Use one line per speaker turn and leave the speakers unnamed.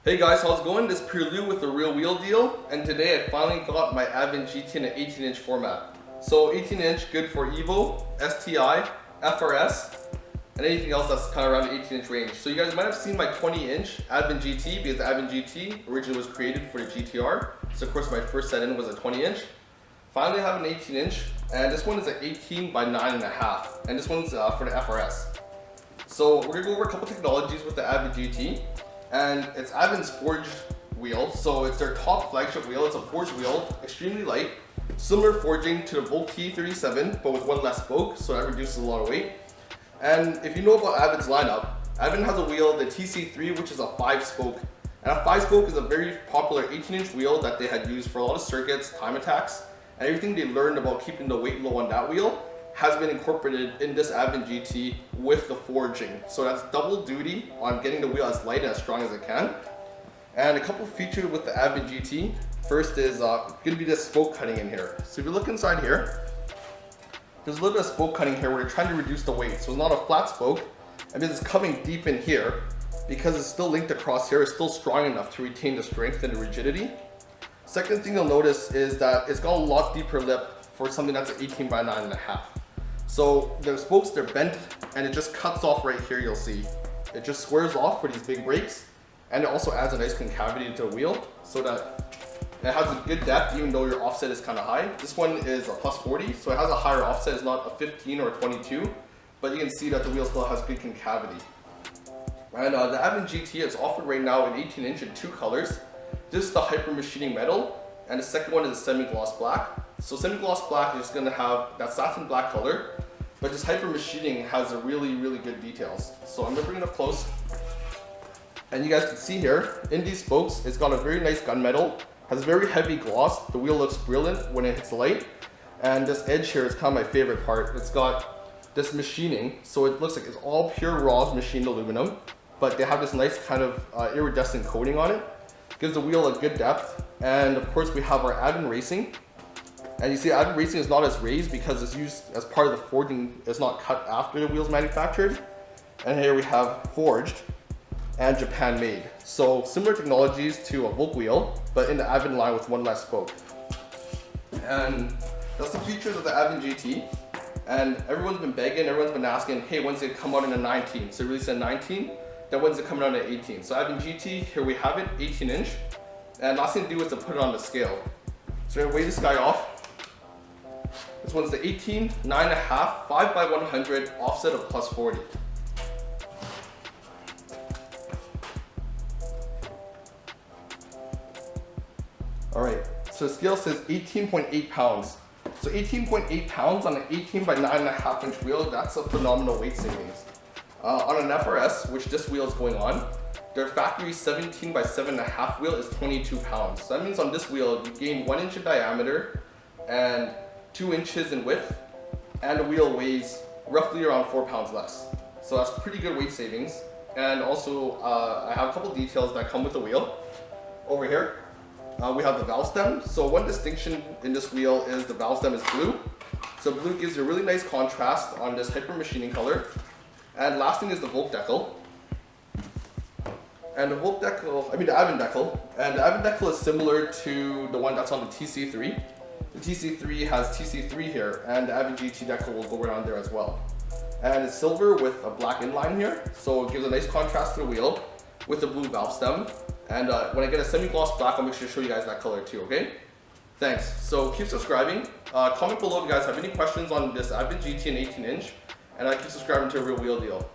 Hey guys, how's it going? This is Prelude with the Real Wheel deal, and today I finally got my ADVAN GT in an 18-inch format. So 18-inch, good for Evo, STI, FRS, and anything else that's kind of around the 18-inch range. So you guys might have seen my 20-inch ADVAN GT because the ADVAN GT originally was created for the GTR. So of course my first set-in was a 20-inch. Finally I have an 18-inch, and this one is an 18 by 9.5, and this one's for the FRS. So we're gonna go over a couple technologies with the ADVAN GT. And it's ADVAN's forged wheel, so it's their top flagship wheel. It's a forged wheel, extremely light, similar forging to the Volt T37, but with one less spoke, so that reduces a lot of weight. And if you know about ADVAN's lineup, ADVAN has a wheel, the TCIII, which is a 5-spoke. And a 5-spoke is a very popular 18-inch wheel that they had used for a lot of circuits, time attacks, and everything they learned about keeping the weight low on that wheel has been incorporated in this ADVAN GT with the forging. So that's double duty on getting the wheel as light and as strong as it can. And a couple features with the ADVAN GT. First is going to be this spoke cutting in here. So if you look inside here, there's a little bit of spoke cutting here where they're trying to reduce the weight. So it's not a flat spoke, and this is coming deep in here because it's still linked across here. It's still strong enough to retain the strength and the rigidity. Second thing you'll notice is that it's got a lot deeper lip for something that's an 18 by 9.5. So the spokes, they're bent, and it just cuts off right here, you'll see. It just squares off for these big breaks, and it also adds a nice concavity to the wheel so that it has a good depth even though your offset is kind of high. This one is a plus 40, so it has a higher offset. It's not a 15 or a 22, but you can see that the wheel still has good concavity. And the ADVAN GT is offered right now in 18-inch in 2 colors. This is the hyper machining metal, and the second one is a semi-gloss black. So semi-gloss black is going to have that satin black color, but this hyper machining has a really good details. So I'm going to bring it up close, and you guys can see here in these spokes it's got a very nice gunmetal, has very heavy gloss. The wheel looks brilliant when it hits the light, and this edge here is kind of my favorite part. It's got this machining, so it looks like it's all pure raw machined aluminum, but they have this nice kind of iridescent coating on it. Gives the wheel a good depth. And of course we have our ADVAN Racing. And you see ADVAN Racing is not as raised because it's used as part of the forging. It's not cut after the wheel's manufactured. And here we have forged and Japan made. So similar technologies to a Volt wheel, but in the ADVAN line with one less spoke. And that's the features of the ADVAN GT. And everyone's been begging, everyone's been asking, hey, when's it come out in a 19? So released in 19, then when's it coming out in 18? So ADVAN GT, here we have it, 18-inch. And last thing to do is to put it on the scale. So I'm gonna weigh this guy off. This one's the 18, 9.5, 5 by 100, offset of plus 40. All right, so the scale says 18.8 pounds. So 18.8 pounds on an 18 by 9.5 inch wheel, that's a phenomenal weight savings. On an FRS, which this wheel is going on, their factory 17 by 7.5 wheel is 22 pounds. So that means on this wheel, you gain 1 inch in diameter and 2 inches in width, and the wheel weighs roughly around 4 pounds less. So that's pretty good weight savings. And also, I have a couple details that come with the wheel. Over here, we have the valve stem. So one distinction in this wheel is the valve stem is blue. So blue gives you a really nice contrast on this hyper machining color. And last thing is the Volt decal. And the Volt decal, the ADVAN decal. And the ADVAN decal is similar to the one that's on the TCIII. The TCIII has TCIII here, and the ADVAN GT decal will go around there as well. And it's silver with a black inline here, so it gives a nice contrast to the wheel with the blue valve stem. And when I get a semi-gloss black, I'll make sure to show you guys that color too, okay? Thanks. So keep subscribing. Comment below if you guys have any questions on this ADVAN GT and 18-inch. And keep subscribing to a Real Wheel deal.